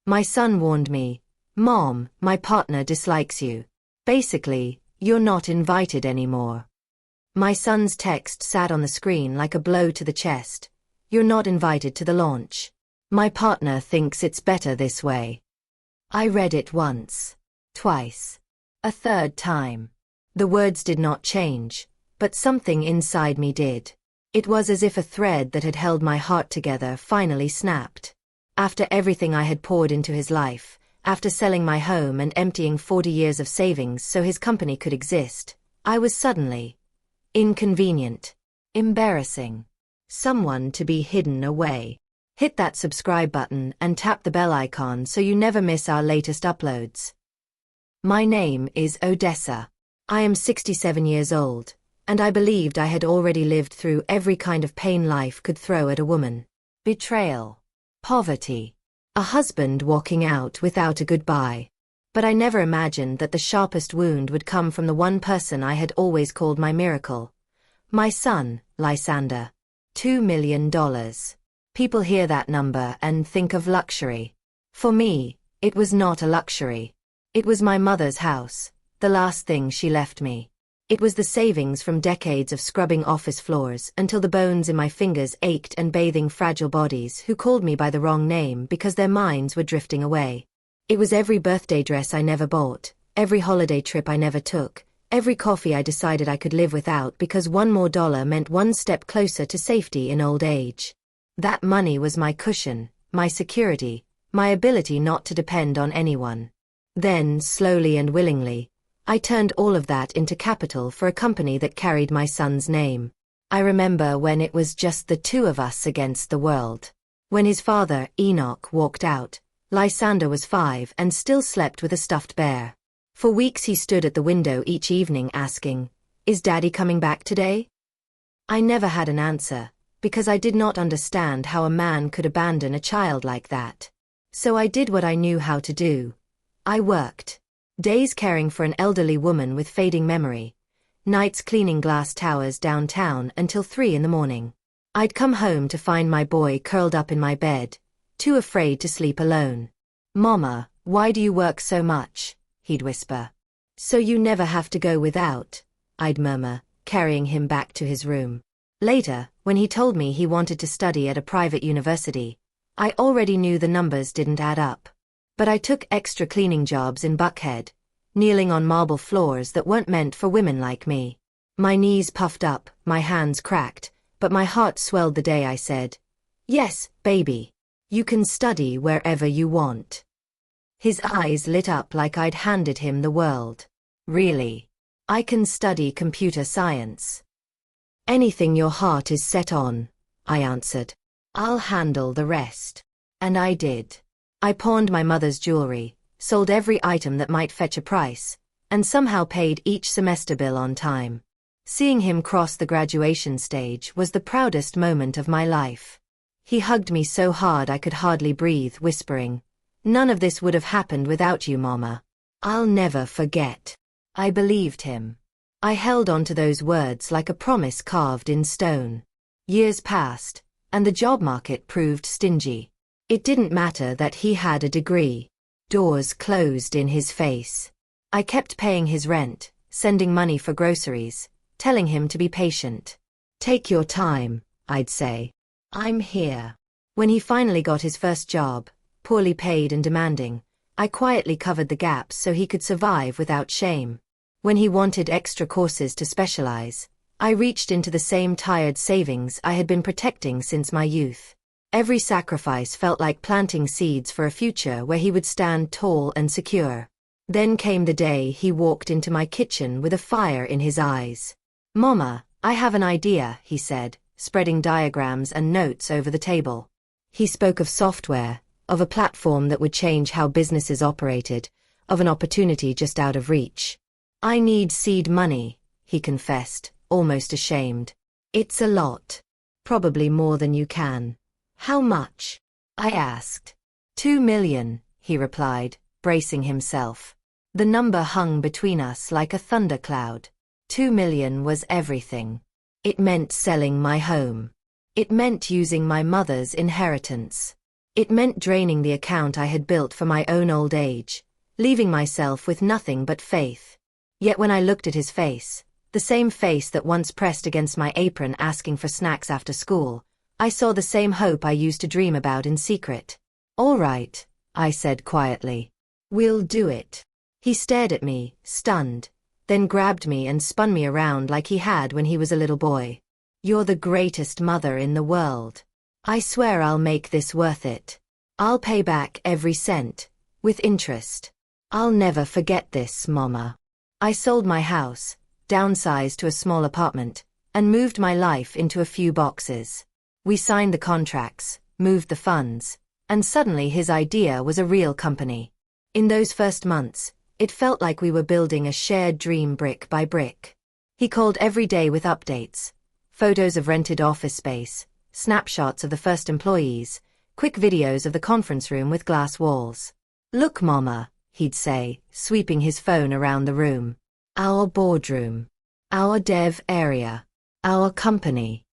My son warned me, "Mom, my partner dislikes you. Basically, you're not invited anymore." My son's text sat on the screen like a blow to the chest. "You're not invited to the launch. My partner thinks it's better this way." I read it once, twice, a third time. The words did not change, but something inside me did. It was as if a thread that had held my heart together finally snapped. After everything I had poured into his life, after selling my home and emptying 40 years of savings so his company could exist, I was suddenly inconvenient, embarrassing, someone to be hidden away. Hit that subscribe button and tap the bell icon so you never miss our latest uploads. My name is Odessa. I am 67 years old, and I believed I had already lived through every kind of pain life could throw at a woman. Betrayal, poverty, a husband walking out without a goodbye. But I never imagined that the sharpest wound would come from the one person I had always called my miracle. My son, Lysander. $2 million. People hear that number and think of luxury. For me, it was not a luxury. It was my mother's house, the last thing she left me. It was the savings from decades of scrubbing office floors until the bones in my fingers ached and bathing fragile bodies who called me by the wrong name because their minds were drifting away. It was every birthday dress I never bought, every holiday trip I never took, every coffee I decided I could live without because one more dollar meant one step closer to safety in old age. That money was my cushion, my security, my ability not to depend on anyone. Then, slowly and willingly, I turned all of that into capital for a company that carried my son's name. I remember when it was just the two of us against the world. When his father, Enoch, walked out, Lysander was 5 and still slept with a stuffed bear. For weeks he stood at the window each evening asking, "Is Daddy coming back today?" I never had an answer, because I did not understand how a man could abandon a child like that. So I did what I knew how to do. I worked. Days caring for an elderly woman with fading memory. Nights cleaning glass towers downtown until 3 in the morning. I'd come home to find my boy curled up in my bed, too afraid to sleep alone. "Mama, why do you work so much?" he'd whisper. "So you never have to go without," I'd murmur, carrying him back to his room. Later, when he told me he wanted to study at a private university, I already knew the numbers didn't add up. But I took extra cleaning jobs in Buckhead, kneeling on marble floors that weren't meant for women like me. My knees puffed up, my hands cracked, but my heart swelled the day I said, "Yes, baby. You can study wherever you want." His eyes lit up like I'd handed him the world. "Really? I can study computer science." "Anything your heart is set on," I answered. "I'll handle the rest." And I did. I pawned my mother's jewelry, sold every item that might fetch a price, and somehow paid each semester bill on time. Seeing him cross the graduation stage was the proudest moment of my life. He hugged me so hard I could hardly breathe, whispering, "None of this would have happened without you, Mama. I'll never forget." I believed him. I held on to those words like a promise carved in stone. Years passed, and the job market proved stingy. It didn't matter that he had a degree. Doors closed in his face. I kept paying his rent, sending money for groceries, telling him to be patient. "Take your time," I'd say. "I'm here." When he finally got his first job, poorly paid and demanding, I quietly covered the gaps so he could survive without shame. When he wanted extra courses to specialize, I reached into the same tired savings I had been protecting since my youth. Every sacrifice felt like planting seeds for a future where he would stand tall and secure. Then came the day he walked into my kitchen with a fire in his eyes. "Mama, I have an idea," he said, spreading diagrams and notes over the table. He spoke of software, of a platform that would change how businesses operated, of an opportunity just out of reach. "I need seed money," he confessed, almost ashamed. "It's a lot. Probably more than you can." "How much?" I asked. $2 million, he replied, bracing himself. The number hung between us like a thundercloud. 2 million was everything. It meant selling my home. It meant using my mother's inheritance. It meant draining the account I had built for my own old age, leaving myself with nothing but faith. Yet when I looked at his face, the same face that once pressed against my apron asking for snacks after school, I saw the same hope I used to dream about in secret. "All right," I said quietly. "We'll do it." He stared at me, stunned, then grabbed me and spun me around like he had when he was a little boy. "You're the greatest mother in the world. I swear I'll make this worth it. I'll pay back every cent, with interest. I'll never forget this, Mama." I sold my house, downsized to a small apartment, and moved my life into a few boxes. We signed the contracts, moved the funds, and suddenly his idea was a real company. In those first months, it felt like we were building a shared dream brick by brick. He called every day with updates, photos of rented office space, snapshots of the first employees, quick videos of the conference room with glass walls. "Look, Mama," he'd say, sweeping his phone around the room. "Our boardroom. Our dev area. Our company."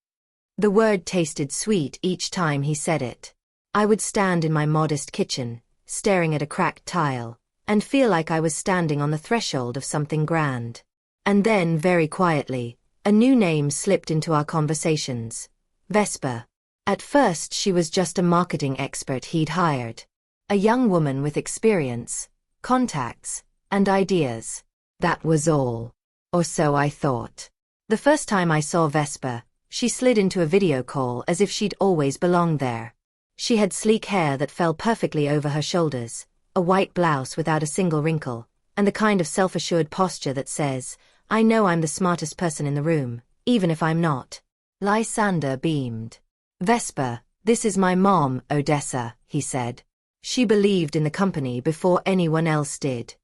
The word tasted sweet each time he said it. I would stand in my modest kitchen, staring at a cracked tile, and feel like I was standing on the threshold of something grand. And then, very quietly, a new name slipped into our conversations. Vesper. At first she was just a marketing expert he'd hired. A young woman with experience, contacts, and ideas. That was all. Or so I thought. The first time I saw Vesper, she slid into a video call as if she'd always belonged there. She had sleek hair that fell perfectly over her shoulders, a white blouse without a single wrinkle, and the kind of self-assured posture that says, "I know I'm the smartest person in the room, even if I'm not." Lysander beamed. "Vesper, this is my mom, Odessa," he said. She believed in the company before anyone else did.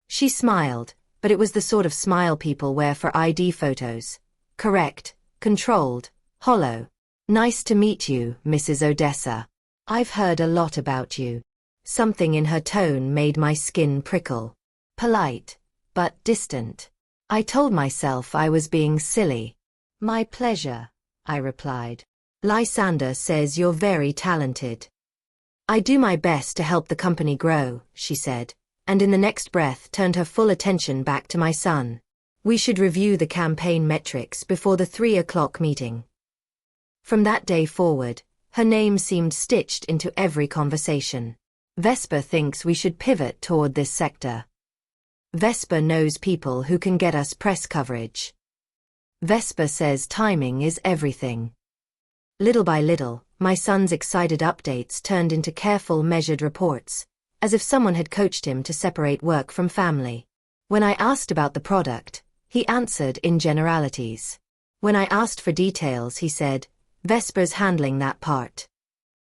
She smiled, but it was the sort of smile people wear for ID photos. Correct, controlled, hollow. "Nice to meet you, Mrs. Odessa. I've heard a lot about you." Something in her tone made my skin prickle. Polite, but distant. I told myself I was being silly. "My pleasure," I replied. "Lysander says you're very talented." "I do my best to help the company grow," she said, and in the next breath turned her full attention back to my son. "We should review the campaign metrics before the 3 o'clock meeting." From that day forward, her name seemed stitched into every conversation. "Vesper thinks we should pivot toward this sector." "Vesper knows people who can get us press coverage." "Vesper says timing is everything." Little by little, my son's excited updates turned into careful, measured reports, as if someone had coached him to separate work from family. When I asked about the product, he answered in generalities. When I asked for details, he said, "Vesper's handling that part."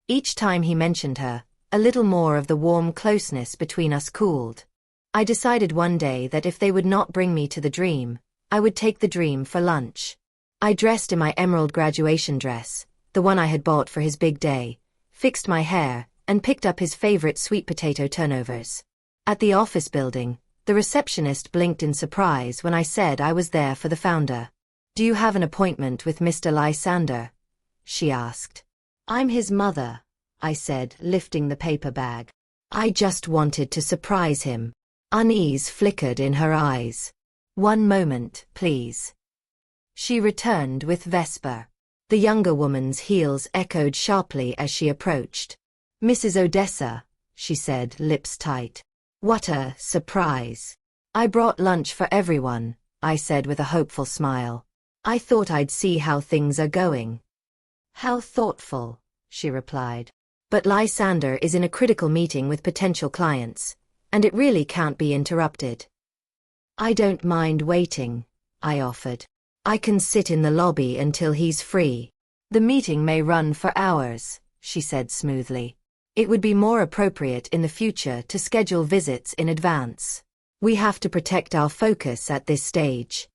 Each time he mentioned her, a little more of the warm closeness between us cooled. I decided one day that if they would not bring me to the dream, I would take the dream for lunch. I dressed in my emerald graduation dress, the one I had bought for his big day, fixed my hair, and picked up his favorite sweet potato turnovers. At the office building, the receptionist blinked in surprise when I said I was there for the founder. "Do you have an appointment with Mr. Lysander?" she asked. "I'm his mother," I said, lifting the paper bag. I just wanted to surprise him. Unease flickered in her eyes. "One moment, please." She returned with Vesper. The younger woman's heels echoed sharply as she approached. "Mrs. Odessa," she said, lips tight. "What a surprise." "I brought lunch for everyone," I said with a hopeful smile. "I thought I'd see how things are going." "How thoughtful," she replied. "But Lysander is in a critical meeting with potential clients, and it really can't be interrupted." "I don't mind waiting," I offered. "I can sit in the lobby until he's free." "The meeting may run for hours," she said smoothly. "It would be more appropriate in the future to schedule visits in advance. We have to protect our focus at this stage."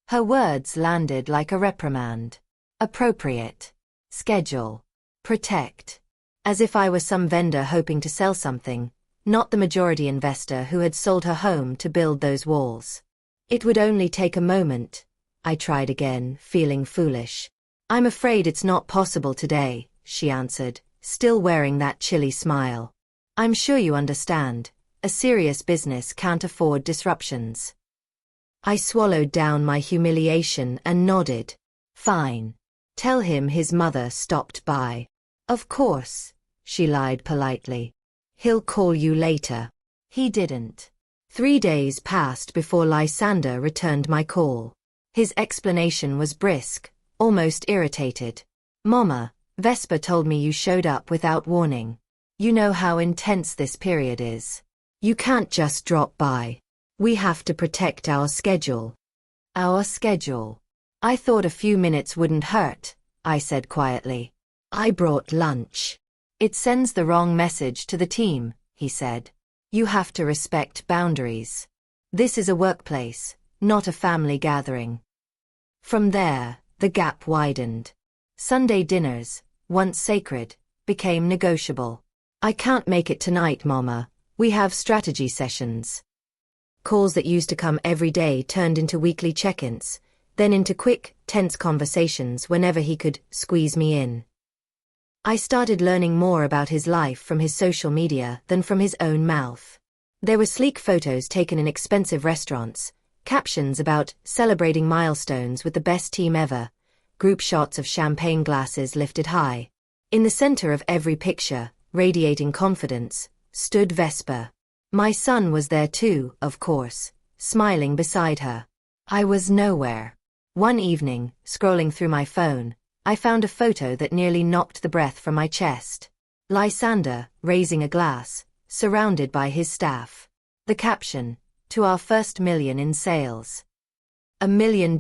Her words landed like a reprimand. Appropriate. Schedule. Protect. As if I was some vendor hoping to sell something, not the majority investor who had sold her home to build those walls. "It would only take a moment," I tried again, feeling foolish. "I'm afraid it's not possible today," she answered, still wearing that chilly smile. I'm sure you understand. A serious business can't afford disruptions. I swallowed down my humiliation and nodded. Fine. Tell him his mother stopped by. Of course, she lied politely. He'll call you later. He didn't. 3 days passed before Lysander returned my call. His explanation was brisk, almost irritated. Mama, Vesper told me you showed up without warning. You know how intense this period is. You can't just drop by. We have to protect our schedule. Our schedule. I thought a few minutes wouldn't hurt, I said quietly. I brought lunch. It sends the wrong message to the team, he said. You have to respect boundaries. This is a workplace, not a family gathering. From there, the gap widened. Sunday dinners, once sacred, became negotiable. I can't make it tonight, Mama. We have strategy sessions. Calls that used to come every day turned into weekly check-ins, then into quick, tense conversations whenever he could squeeze me in. I started learning more about his life from his social media than from his own mouth. There were sleek photos taken in expensive restaurants, captions about celebrating milestones with the best team ever, group shots of champagne glasses lifted high. In the center of every picture, radiating confidence, stood Vesper. My son was there too, of course, smiling beside her. I was nowhere. One evening, scrolling through my phone, I found a photo that nearly knocked the breath from my chest. Lysander, raising a glass, surrounded by his staff. The caption, "To our first million in sales. $1 million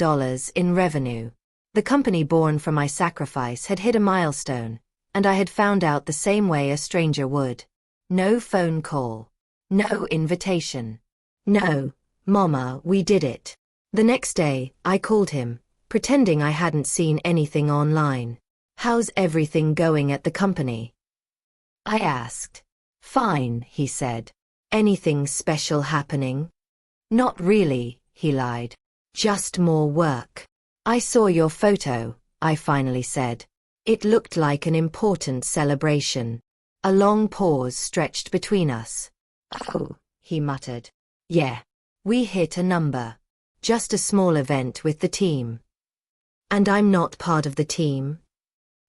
in revenue." The company born from my sacrifice had hit a milestone, and I had found out the same way a stranger would. No phone call. No invitation. No, Mama, we did it. The next day, I called him, pretending I hadn't seen anything online. How's everything going at the company? I asked. Fine, he said. Anything special happening? Not really, he lied. Just more work. I saw your photo, I finally said. It looked like an important celebration. A long pause stretched between us. Oh, he muttered. Yeah. We hit a number. Just a small event with the team. And I'm not part of the team?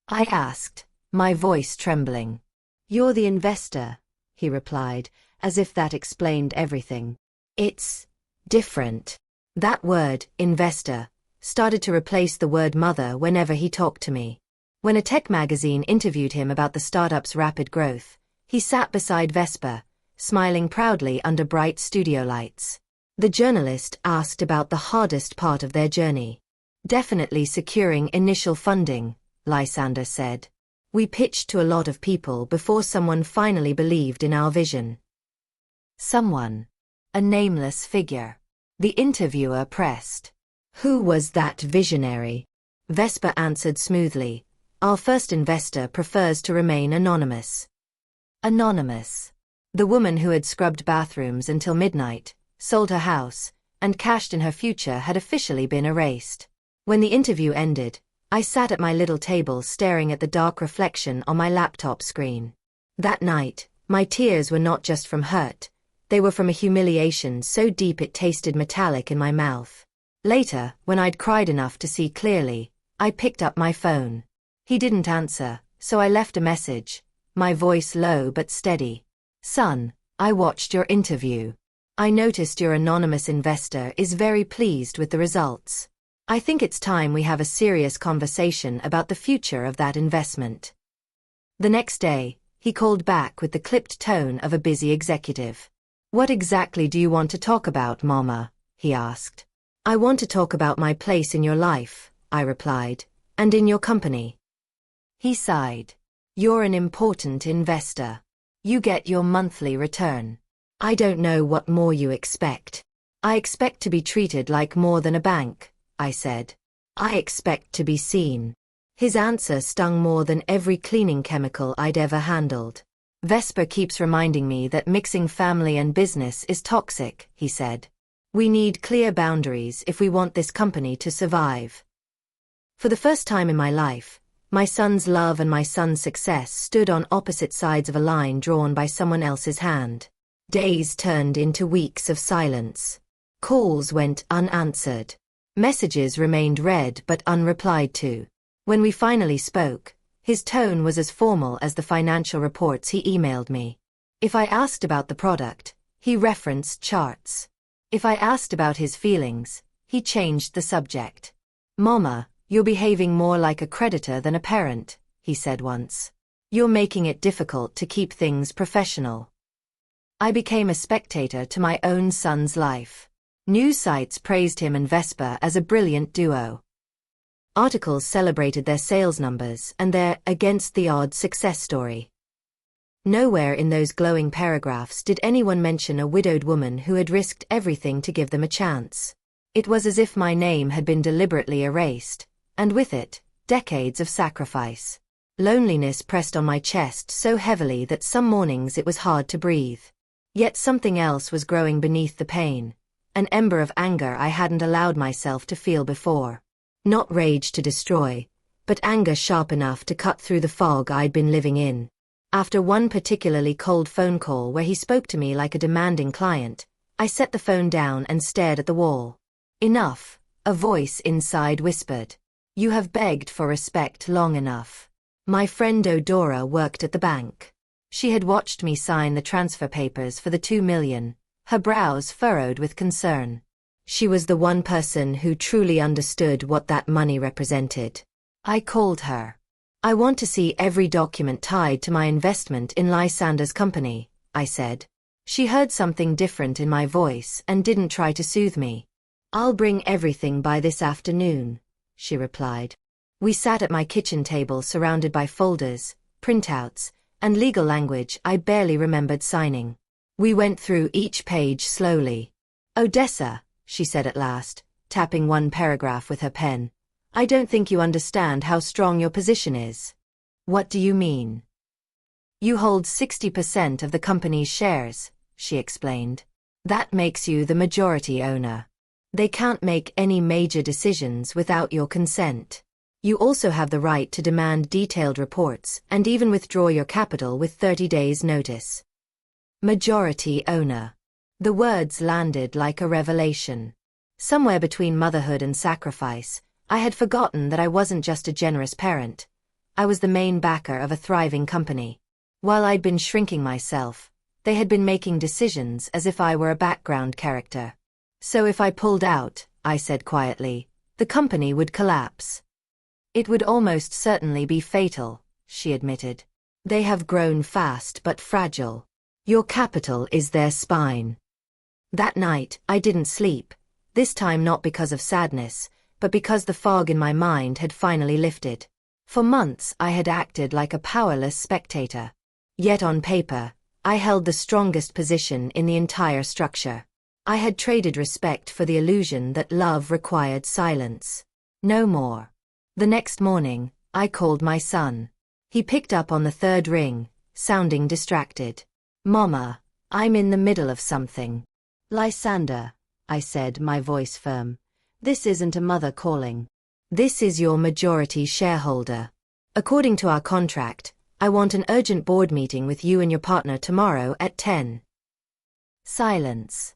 I asked, my voice trembling. You're the investor, he replied, as if that explained everything. It's different. That word, investor, started to replace the word mother whenever he talked to me. When a tech magazine interviewed him about the startup's rapid growth, he sat beside Vesper, smiling proudly under bright studio lights. The journalist asked about the hardest part of their journey. Definitely securing initial funding, Lysander said. We pitched to a lot of people before someone finally believed in our vision. Someone. A nameless figure. The interviewer pressed. Who was that visionary? Vesper answered smoothly. Our first investor prefers to remain anonymous. Anonymous. The woman who had scrubbed bathrooms until midnight, sold her house, and cashed in her future had officially been erased. When the interview ended, I sat at my little table staring at the dark reflection on my laptop screen. That night, my tears were not just from hurt, they were from a humiliation so deep it tasted metallic in my mouth. Later, when I'd cried enough to see clearly, I picked up my phone. He didn't answer, so I left a message, my voice low but steady. Son, I watched your interview. I noticed your anonymous investor is very pleased with the results. I think it's time we have a serious conversation about the future of that investment. The next day, he called back with the clipped tone of a busy executive. What exactly do you want to talk about, Mama? He asked. I want to talk about my place in your life, I replied, and in your company. He sighed. You're an important investor. You get your monthly return. I don't know what more you expect. I expect to be treated like more than a bank, I said. I expect to be seen. His answer stung more than every cleaning chemical I'd ever handled. Vesper keeps reminding me that mixing family and business is toxic, he said. We need clear boundaries if we want this company to survive. For the first time in my life, My son's love and my son's success stood on opposite sides of a line drawn by someone else's hand. Days turned into weeks of silence. Calls went unanswered. Messages remained read but unreplied to. When we finally spoke, his tone was as formal as the financial reports he emailed me. If I asked about the product, he referenced charts. If I asked about his feelings, he changed the subject. "Mama, you're behaving more like a creditor than a parent," he said once. "You're making it difficult to keep things professional." I became a spectator to my own son's life. News sites praised him and Vespa as a brilliant duo. Articles celebrated their sales numbers and their against-the-odds success story. Nowhere in those glowing paragraphs did anyone mention a widowed woman who had risked everything to give them a chance. It was as if my name had been deliberately erased, and with it, decades of sacrifice. Loneliness pressed on my chest so heavily that some mornings it was hard to breathe. Yet something else was growing beneath the pain, an ember of anger I hadn't allowed myself to feel before. Not rage to destroy, but anger sharp enough to cut through the fog I'd been living in. After one particularly cold phone call where he spoke to me like a demanding client, I set the phone down and stared at the wall. "Enough," a voice inside whispered. "You have begged for respect long enough." My friend Odora worked at the bank. She had watched me sign the transfer papers for the $2 million, her brows furrowed with concern. She was the one person who truly understood what that money represented. I called her. "I want to see every document tied to my investment in Lysander's company," I said. She heard something different in my voice and didn't try to soothe me. "I'll bring everything by this afternoon," she replied. We sat at my kitchen table surrounded by folders, printouts, and legal language I barely remembered signing. We went through each page slowly. "Odessa," she said at last, tapping one paragraph with her pen, "I don't think you understand how strong your position is." "What do you mean?" "You hold 60% of the company's shares," she explained. "That makes you the majority owner. They can't make any major decisions without your consent. You also have the right to demand detailed reports and even withdraw your capital with 30 days' notice." Majority owner. The words landed like a revelation. Somewhere between motherhood and sacrifice, I had forgotten that I wasn't just a generous parent. I was the main backer of a thriving company. While I'd been shrinking myself, they had been making decisions as if I were a background character. "So if I pulled out," I said quietly, "the company would collapse." "It would almost certainly be fatal," she admitted. "They have grown fast but fragile. Your capital is their spine." That night, I didn't sleep, this time not because of sadness, but because the fog in my mind had finally lifted. For months I had acted like a powerless spectator. Yet on paper, I held the strongest position in the entire structure. I had traded respect for the illusion that love required silence. No more. The next morning, I called my son. He picked up on the third ring, sounding distracted. "Mama, I'm in the middle of something." "Lysander," I said, my voice firm. "This isn't a mother calling. This is your majority shareholder. According to our contract, I want an urgent board meeting with you and your partner tomorrow at 10. Silence.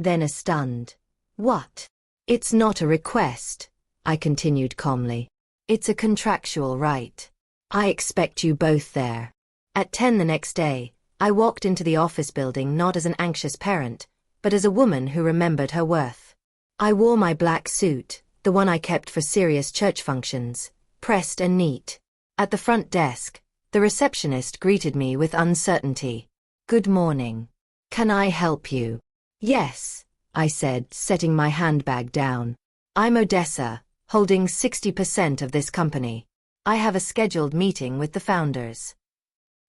Then a stunned, "What?" "It's not a request," I continued calmly. "It's a contractual right. I expect you both there." At 10 the next day, I walked into the office building not as an anxious parent, but as a woman who remembered her worth. I wore my black suit, the one I kept for serious church functions, pressed and neat. At the front desk, the receptionist greeted me with uncertainty. "Good morning. Can I help you?" "Yes," I said, setting my handbag down. "I'm Odessa, holding 60% of this company. I have a scheduled meeting with the founders."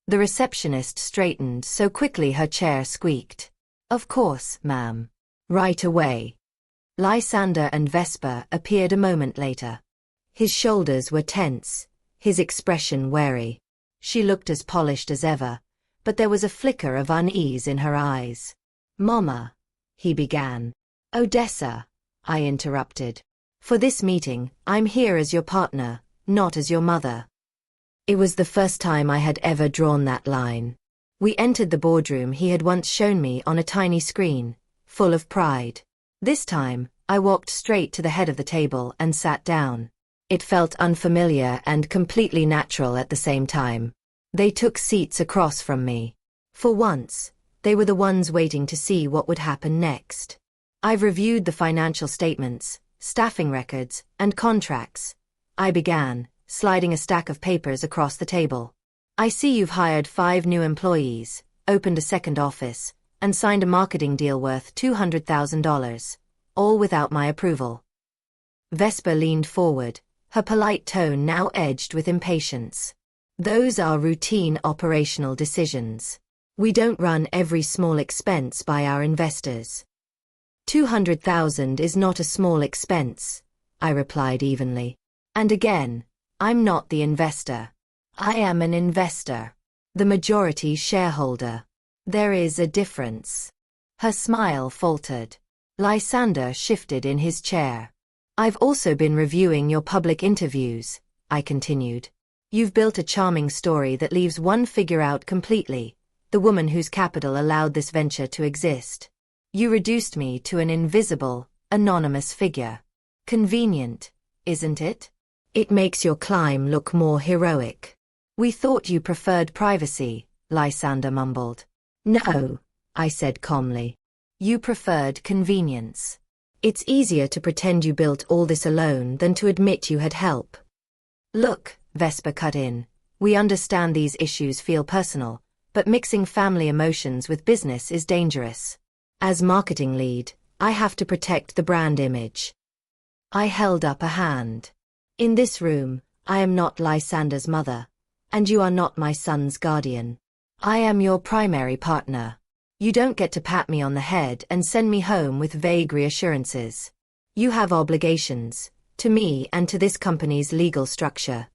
The receptionist straightened so quickly her chair squeaked. "Of course, ma'am. Right away." Lysander and Vespa appeared a moment later. His shoulders were tense, his expression wary. She looked as polished as ever, but there was a flicker of unease in her eyes. "Mama," he began. "Odessa," I interrupted. "For this meeting, I'm here as your partner, not as your mother." It was the first time I had ever drawn that line. We entered the boardroom he had once shown me on a tiny screen, full of pride. This time, I walked straight to the head of the table and sat down. It felt unfamiliar and completely natural at the same time. They took seats across from me. For once, they were the ones waiting to see what would happen next. I've reviewed the financial statements, staffing records, and contracts. I began, sliding a stack of papers across the table. I see you've hired 5 new employees, opened a second office, and signed a marketing deal worth $200,000, all without my approval. Vesper leaned forward, her polite tone now edged with impatience. Those are routine operational decisions. We don't run every small expense by our investors. $200,000 is not a small expense, I replied evenly. And again, I'm not the investor. I am an investor. The majority shareholder. There is a difference. Her smile faltered. Lysander shifted in his chair. I've also been reviewing your public interviews, I continued. You've built a charming story that leaves one figure out completely, the woman whose capital allowed this venture to exist. You reduced me to an invisible, anonymous figure. Convenient, isn't it? It makes your climb look more heroic. We thought you preferred privacy, Lysander mumbled. No, I said calmly. You preferred convenience. It's easier to pretend you built all this alone than to admit you had help. Look, Vesper cut in, we understand these issues feel personal, but mixing family emotions with business is dangerous. As marketing lead, I have to protect the brand image. I held up a hand. In this room, I am not Lysander's mother, and you are not my son's guardian. I am your primary partner. You don't get to pat me on the head and send me home with vague reassurances. You have obligations, to me and to this company's legal structure.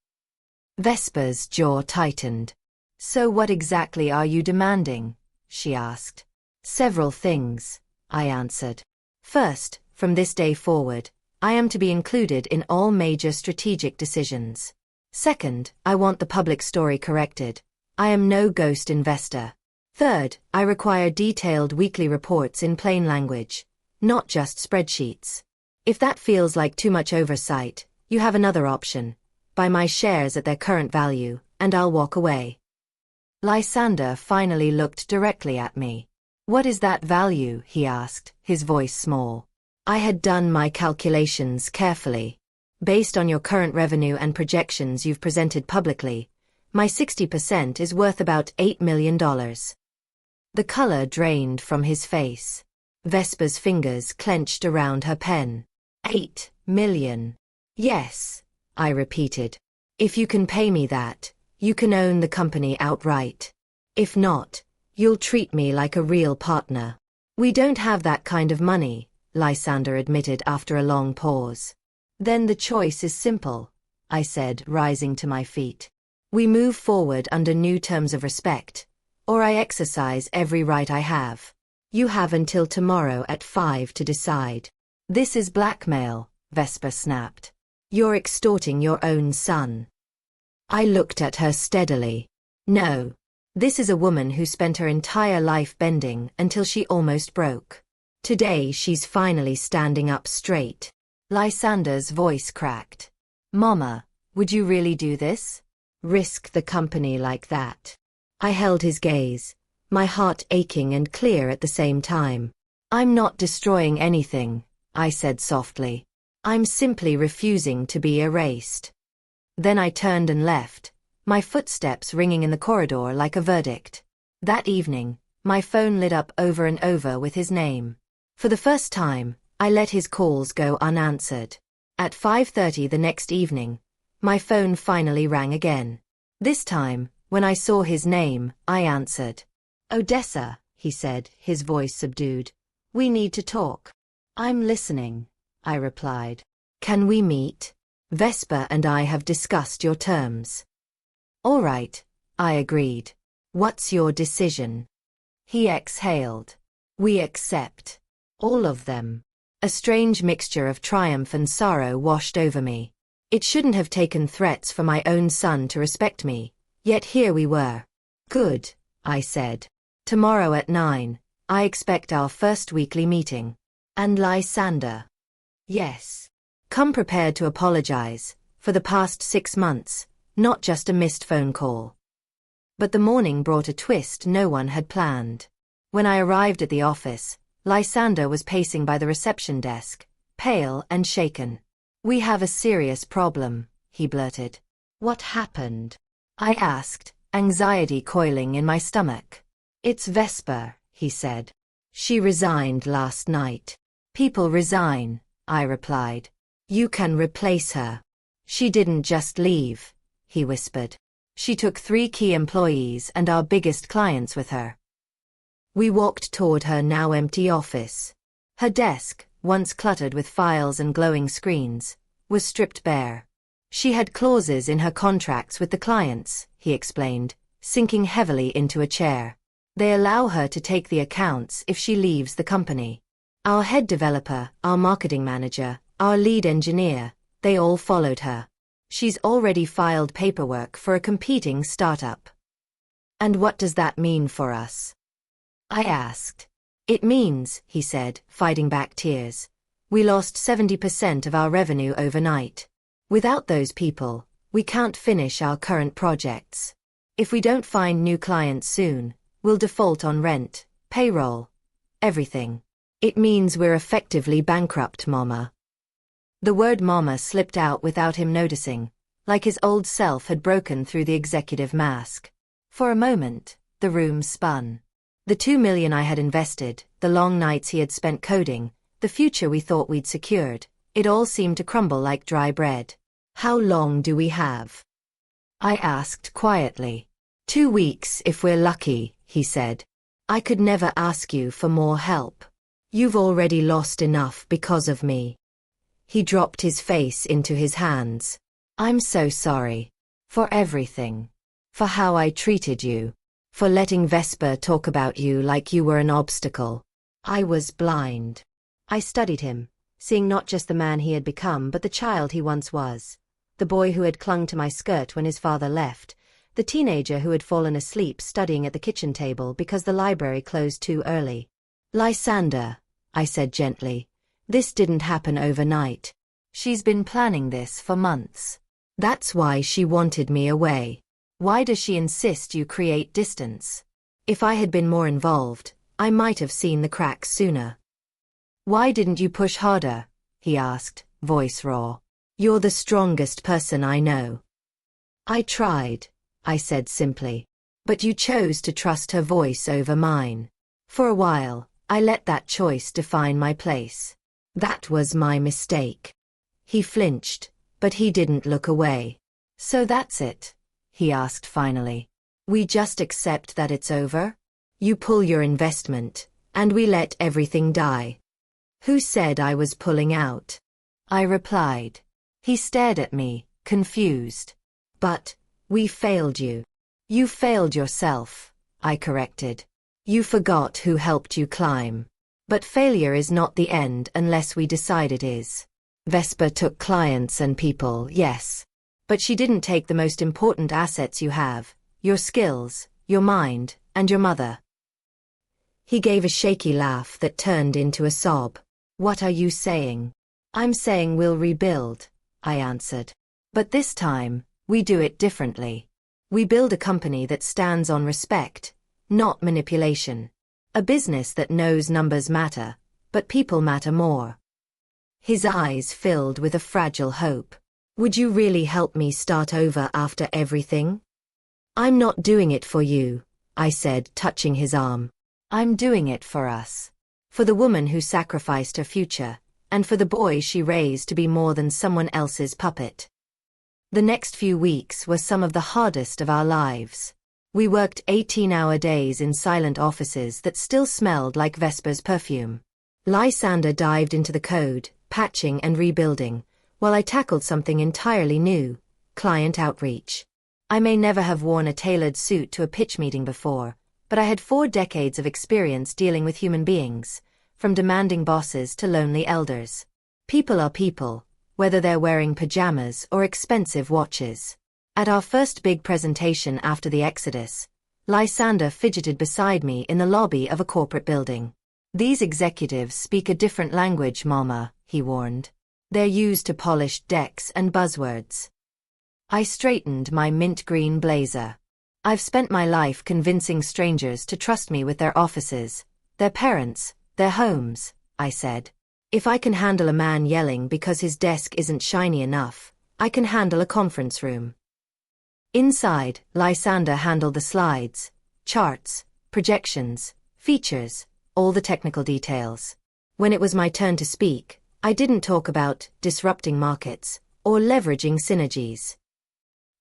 Vesper's jaw tightened. So what exactly are you demanding? She asked. Several things, I answered. First, from this day forward, I am to be included in all major strategic decisions. Second, I want the public story corrected. I am no ghost investor. Third, I require detailed weekly reports in plain language, not just spreadsheets. If that feels like too much oversight, you have another option. Buy my shares at their current value, and I'll walk away. Lysander finally looked directly at me. What is that value? He asked, his voice small. I had done my calculations carefully. Based on your current revenue and projections you've presented publicly, my 60% is worth about $8 million. The color drained from his face. Vesper's fingers clenched around her pen. 8 million. Yes, I repeated. If you can pay me that, you can own the company outright. If not, you'll treat me like a real partner. We don't have that kind of money, Lysander admitted after a long pause. Then the choice is simple, I said, rising to my feet. We move forward under new terms of respect, or I exercise every right I have. You have until tomorrow at 5 to decide. This is blackmail, Vesper snapped. You're extorting your own son. I looked at her steadily. No. This is a woman who spent her entire life bending until she almost broke. Today she's finally standing up straight. Lysander's voice cracked. Mama, would you really do this? Risk the company like that? I held his gaze, my heart aching and clear at the same time. I'm not destroying anything, I said softly. I'm simply refusing to be erased. Then I turned and left, my footsteps ringing in the corridor like a verdict. That evening, my phone lit up over and over with his name. For the first time, I let his calls go unanswered. At 5:30 the next evening, my phone finally rang again. This time, when I saw his name, I answered. Odessa, he said, his voice subdued. We need to talk. I'm listening, I replied. Can we meet? Vesper and I have discussed your terms. All right, I agreed. What's your decision? He exhaled. We accept. All of them. A strange mixture of triumph and sorrow washed over me. It shouldn't have taken threats for my own son to respect me, yet here we were. Good, I said. Tomorrow at 9, I expect our first weekly meeting. And Lysander? Yes. Come prepared to apologize, for the past 6 months, not just a missed phone call. But the morning brought a twist no one had planned. When I arrived at the office, Lysander was pacing by the reception desk, pale and shaken. "We have a serious problem," he blurted. "What happened?" I asked, anxiety coiling in my stomach. "It's Vesper," he said. "She resigned last night." "People resign," I replied. "You can replace her." "She didn't just leave," he whispered. "She took 3 key employees and our biggest clients with her." We walked toward her now empty office. Her desk, once cluttered with files and glowing screens, was stripped bare. "She had clauses in her contracts with the clients," he explained, sinking heavily into a chair. "They allow her to take the accounts if she leaves the company. Our head developer, our marketing manager, our lead engineer, they all followed her. She's already filed paperwork for a competing startup." "And what does that mean for us?" I asked. "It means," he said, fighting back tears, "we lost 70% of our revenue overnight. Without those people, we can't finish our current projects. If we don't find new clients soon, we'll default on rent, payroll, everything. It means we're effectively bankrupt, Mama." The word Mama slipped out without him noticing, like his old self had broken through the executive mask. For a moment, the room spun. The $2 million I had invested, the long nights he had spent coding, the future we thought we'd secured, it all seemed to crumble like dry bread. "How long do we have?" I asked quietly. 2 weeks if we're lucky," he said. "I could never ask you for more help. You've already lost enough because of me." He dropped his face into his hands. "I'm so sorry. For everything. For how I treated you. For letting Vesper talk about you like you were an obstacle. I was blind." I studied him, seeing not just the man he had become but the child he once was. The boy who had clung to my skirt when his father left. The teenager who had fallen asleep studying at the kitchen table because the library closed too early. "Lysander," I said gently, "this didn't happen overnight. She's been planning this for months. That's why she wanted me away. Why does she insist you create distance? If I had been more involved, I might have seen the cracks sooner." "Why didn't you push harder?" he asked, voice raw. "You're the strongest person I know." "I tried," I said simply. "But you chose to trust her voice over mine. For a while, I let that choice define my place. That was my mistake." He flinched, but he didn't look away. "So that's it?" he asked finally. "We just accept that it's over? You pull your investment, and we let everything die." "Who said I was pulling out?" I replied. He stared at me, confused. "But, we failed you." "You failed yourself," I corrected. "You forgot who helped you climb. But failure is not the end unless we decide it is. Vesper took clients and people, yes. But she didn't take the most important assets you have, your skills, your mind, and your mother." He gave a shaky laugh that turned into a sob. "What are you saying?" "I'm saying we'll rebuild," I answered. "But this time, we do it differently. We build a company that stands on respect, not manipulation. A business that knows numbers matter, but people matter more." His eyes filled with a fragile hope. "Would you really help me start over after everything?" "I'm not doing it for you," I said, touching his arm. "I'm doing it for us. For the woman who sacrificed her future, and for the boy she raised to be more than someone else's puppet." The next few weeks were some of the hardest of our lives. We worked 18-hour days in silent offices that still smelled like Vesper's perfume. Lysander dived into the code, patching and rebuilding, while I tackled something entirely new, client outreach. I may never have worn a tailored suit to a pitch meeting before, but I had 4 decades of experience dealing with human beings, from demanding bosses to lonely elders. People are people, whether they're wearing pajamas or expensive watches. At our first big presentation after the exodus, Lysander fidgeted beside me in the lobby of a corporate building. "These executives speak a different language, Mama," he warned. "They're used to polished decks and buzzwords." I straightened my mint green blazer. "I've spent my life convincing strangers to trust me with their offices, their parents, their homes," I said. "If I can handle a man yelling because his desk isn't shiny enough, I can handle a conference room." Inside, Lysander handled the slides, charts, projections, features, all the technical details. When it was my turn to speak, I didn't talk about disrupting markets or leveraging synergies.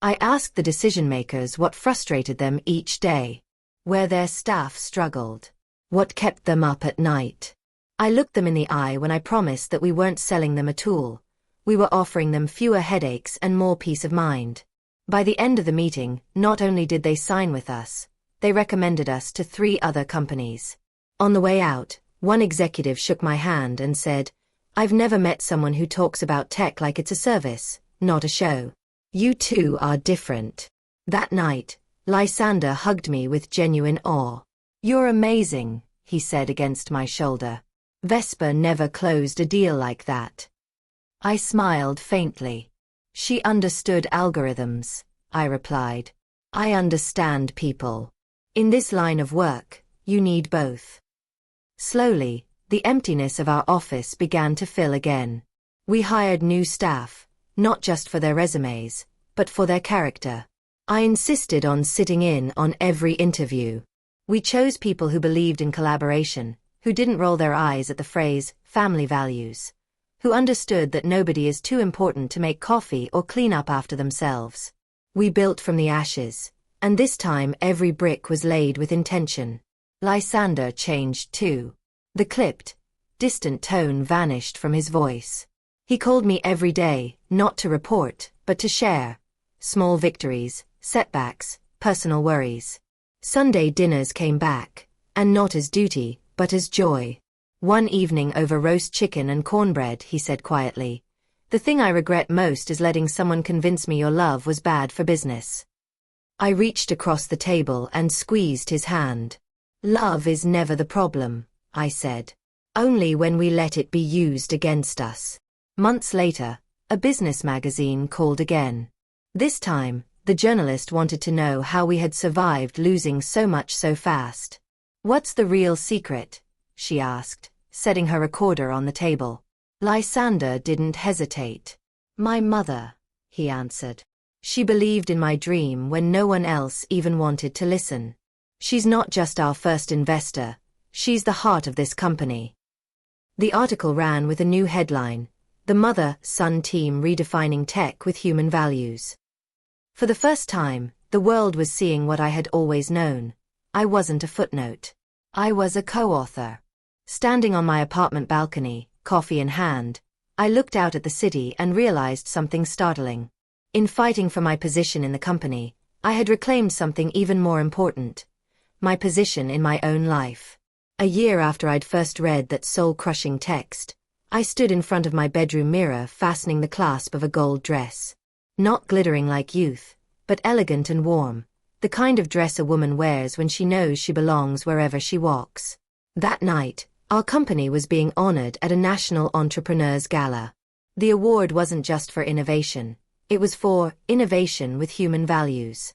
I asked the decision-makers what frustrated them each day, where their staff struggled, what kept them up at night. I looked them in the eye when I promised that we weren't selling them a tool. We were offering them fewer headaches and more peace of mind. By the end of the meeting, not only did they sign with us, they recommended us to 3 other companies. On the way out, one executive shook my hand and said, "I've never met someone who talks about tech like it's a service, not a show. You two are different." That night, Lysander hugged me with genuine awe. "You're amazing," he said against my shoulder. "Vespa never closed a deal like that." I smiled faintly. "She understood algorithms," I replied. "I understand people. In this line of work, you need both." Slowly, the emptiness of our office began to fill again. We hired new staff, not just for their resumes, but for their character. I insisted on sitting in on every interview. We chose people who believed in collaboration, who didn't roll their eyes at the phrase, family values, who understood that nobody is too important to make coffee or clean up after themselves. We built from the ashes, and this time every brick was laid with intention. Lysander changed too. The clipped, distant tone vanished from his voice. He called me every day, not to report, but to share. Small victories, setbacks, personal worries. Sunday dinners came back, and not as duty, but as joy. One evening over roast chicken and cornbread, he said quietly, "The thing I regret most is letting someone convince me your love was bad for business." I reached across the table and squeezed his hand. "Love is never the problem," I said. "Only when we let it be used against us." Months later, a business magazine called again. This time, the journalist wanted to know how we had survived losing so much so fast. "What's the real secret?" she asked, setting her recorder on the table. Lysander didn't hesitate. "My mother," he answered. "She believed in my dream when no one else even wanted to listen. She's not just our first investor, she's the heart of this company." The article ran with a new headline, "The Mother-Son Team Redefining Tech with Human Values." For the first time, the world was seeing what I had always known. I wasn't a footnote. I was a co-author. Standing on my apartment balcony, coffee in hand, I looked out at the city and realized something startling. In fighting for my position in the company, I had reclaimed something even more important. My position in my own life. A year after I'd first read that soul-crushing text, I stood in front of my bedroom mirror fastening the clasp of a gold dress. Not glittering like youth, but elegant and warm, the kind of dress a woman wears when she knows she belongs wherever she walks. That night, our company was being honored at a National Entrepreneurs Gala. The award wasn't just for innovation, it was for innovation with human values.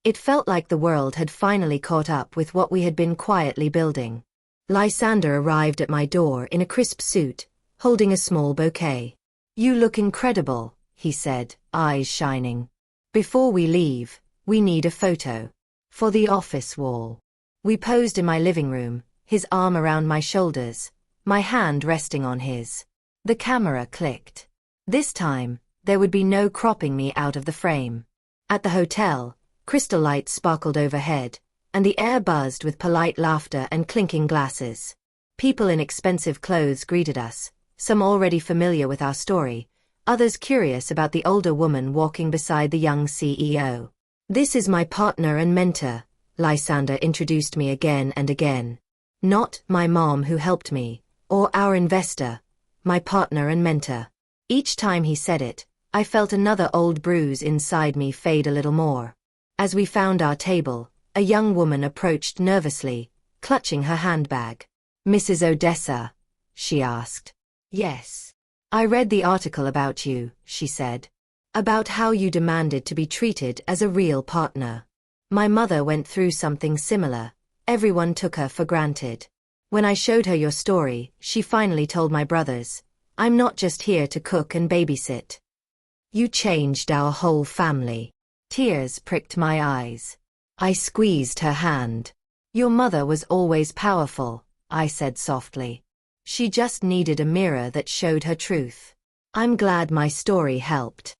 It felt like the world had finally caught up with what we had been quietly building. Lysander arrived at my door in a crisp suit, holding a small bouquet. "You look incredible," he said, eyes shining. "Before we leave, we need a photo. For the office wall." We posed in my living room, his arm around my shoulders, my hand resting on his. The camera clicked. This time, there would be no cropping me out of the frame. At the hotel, crystal lights sparkled overhead, and the air buzzed with polite laughter and clinking glasses. People in expensive clothes greeted us, some already familiar with our story, others curious about the older woman walking beside the young CEO. "This is my partner and mentor," Lysander introduced me again and again. "Not my mom who helped me, or our investor, my partner and mentor." Each time he said it, I felt another old bruise inside me fade a little more. As we found our table, a young woman approached nervously, clutching her handbag. "Mrs. Odessa?" she asked. "Yes. I read the article about you," she said. "About how you demanded to be treated as a real partner. My mother went through something similar. Everyone took her for granted. When I showed her your story, she finally told my brothers, 'I'm not just here to cook and babysit.' You changed our whole family." Tears pricked my eyes. I squeezed her hand. "Your mother was always powerful," I said softly. "She just needed a mirror that showed her truth. I'm glad my story helped."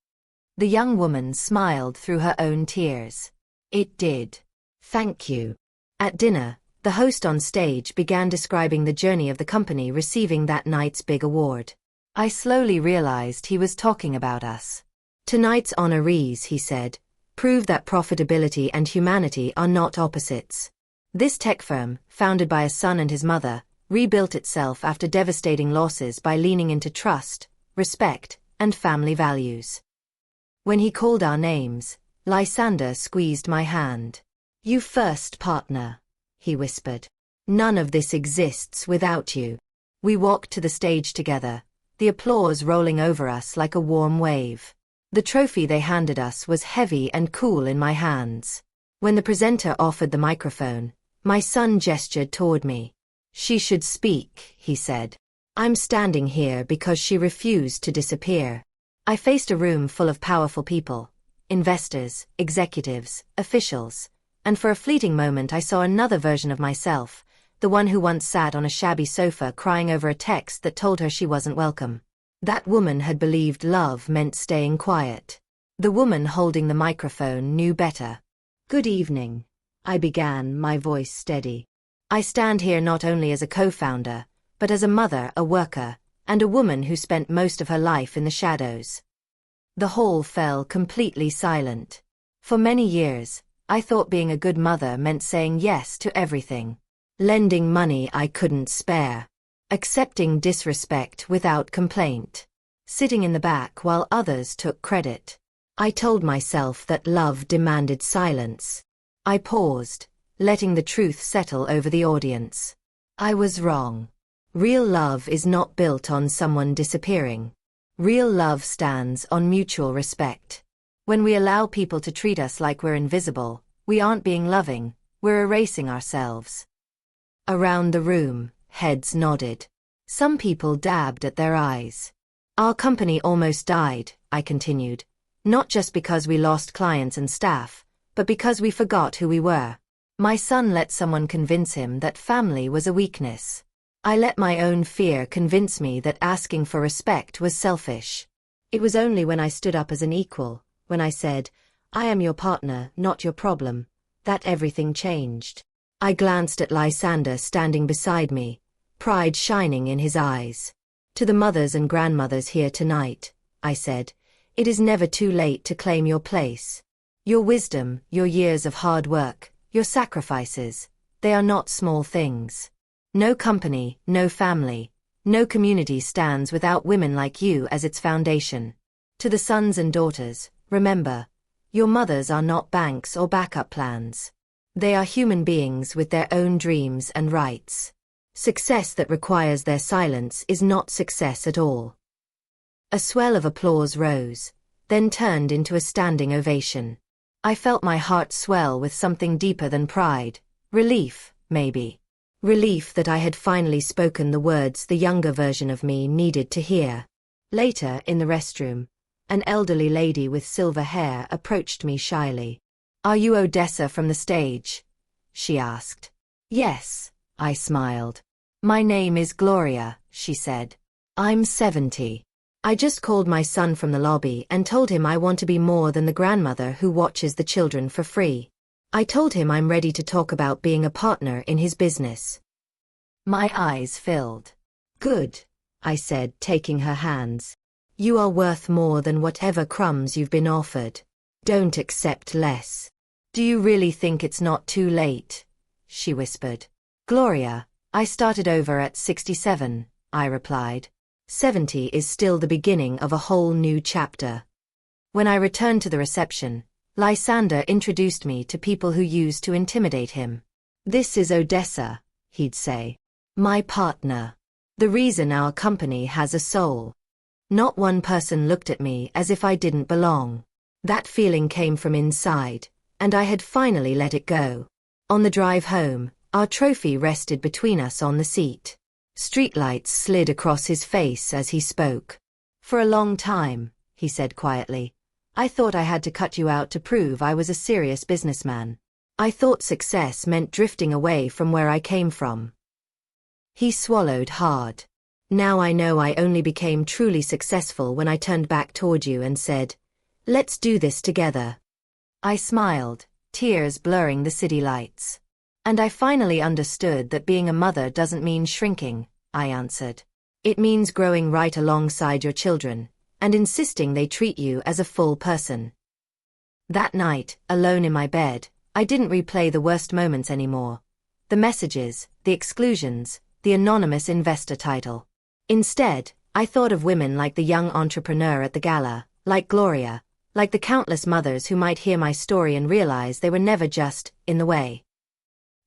The young woman smiled through her own tears. "It did. Thank you." At dinner, the host on stage began describing the journey of the company receiving that night's big award. I slowly realized he was talking about us. "Tonight's honorees," he said, "prove that profitability and humanity are not opposites. This tech firm, founded by a son and his mother, rebuilt itself after devastating losses by leaning into trust, respect, and family values." When he called our names, Lysander squeezed my hand. "You first, partner," he whispered. "None of this exists without you." We walked to the stage together, the applause rolling over us like a warm wave. The trophy they handed us was heavy and cool in my hands. When the presenter offered the microphone, my son gestured toward me. "She should speak," he said. "I'm standing here because she refused to disappear." I faced a room full of powerful people, investors, executives, officials, and for a fleeting moment I saw another version of myself, the one who once sat on a shabby sofa crying over a text that told her she wasn't welcome. That woman had believed love meant staying quiet. The woman holding the microphone knew better. "Good evening," I began, my voice steady. "I stand here not only as a co-founder, but as a mother, a worker, and a woman who spent most of her life in the shadows." The hall fell completely silent. For many years, I thought being a good mother meant saying yes to everything. Lending money I couldn't spare. Accepting disrespect without complaint. Sitting in the back while others took credit. I told myself that love demanded silence. I paused, letting the truth settle over the audience. I was wrong. Real love is not built on someone disappearing. Real love stands on mutual respect. When we allow people to treat us like we're invisible, we aren't being loving, we're erasing ourselves. Around the room, heads nodded. Some people dabbed at their eyes. "Our company almost died," I continued. "Not just because we lost clients and staff, but because we forgot who we were. My son let someone convince him that family was a weakness. I let my own fear convince me that asking for respect was selfish. It was only when I stood up as an equal, when I said, 'I am your partner, not your problem,' that everything changed." I glanced at Lysander standing beside me, pride shining in his eyes. "To the mothers and grandmothers here tonight," I said, "it is never too late to claim your place. Your wisdom, your years of hard work, your sacrifices, they are not small things. No company, no family, no community stands without women like you as its foundation. To the sons and daughters, remember, your mothers are not banks or backup plans. They are human beings with their own dreams and rights. Success that requires their silence is not success at all." A swell of applause rose, then turned into a standing ovation. I felt my heart swell with something deeper than pride, relief, maybe. Relief that I had finally spoken the words the younger version of me needed to hear. Later, in the restroom, an elderly lady with silver hair approached me shyly. "Are you Odessa from the stage?" she asked. "Yes," I smiled. "My name is Gloria," she said. "I'm 70. I just called my son from the lobby and told him I want to be more than the grandmother who watches the children for free. I told him I'm ready to talk about being a partner in his business." My eyes filled. "Good," I said, taking her hands. "You are worth more than whatever crumbs you've been offered. Don't accept less." "Do you really think it's not too late?" she whispered. "Gloria, I started over at 67, I replied. 70 is still the beginning of a whole new chapter. When I returned to the reception, Lysander introduced me to people who used to intimidate him. "This is Odessa," he'd say. "My partner. The reason our company has a soul." Not one person looked at me as if I didn't belong. That feeling came from inside, and I had finally let it go. On the drive home, our trophy rested between us on the seat. Streetlights slid across his face as he spoke. "For a long time," he said quietly, "I thought I had to cut you out to prove I was a serious businessman. I thought success meant drifting away from where I came from." He swallowed hard. "Now I know I only became truly successful when I turned back toward you and said, 'Let's do this together.'" I smiled, tears blurring the city lights. "And I finally understood that being a mother doesn't mean shrinking," I answered. "It means growing right alongside your children, and insisting they treat you as a full person." That night, alone in my bed, I didn't replay the worst moments anymore. The messages, the exclusions, the anonymous investor title. Instead, I thought of women like the young entrepreneur at the gala, like Gloria, like the countless mothers who might hear my story and realize they were never just in the way.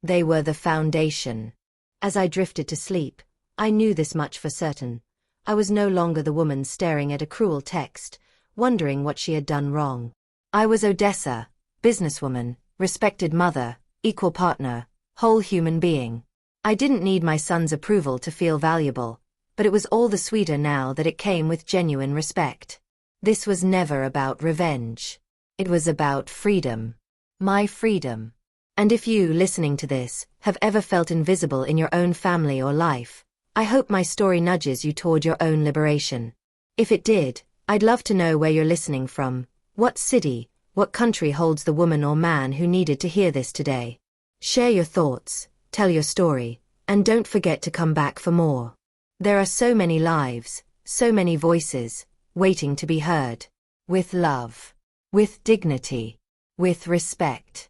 They were the foundation. As I drifted to sleep, I knew this much for certain. I was no longer the woman staring at a cruel text, wondering what she had done wrong. I was Odessa, businesswoman, respected mother, equal partner, whole human being. I didn't need my son's approval to feel valuable, but it was all the sweeter now that it came with genuine respect. This was never about revenge. It was about freedom. My freedom. And if you, listening to this, have ever felt invisible in your own family or life, I hope my story nudges you toward your own liberation. If it did, I'd love to know where you're listening from, what city, what country holds the woman or man who needed to hear this today. Share your thoughts, tell your story, and don't forget to come back for more. There are so many lives, so many voices, waiting to be heard. With love. With dignity. With respect.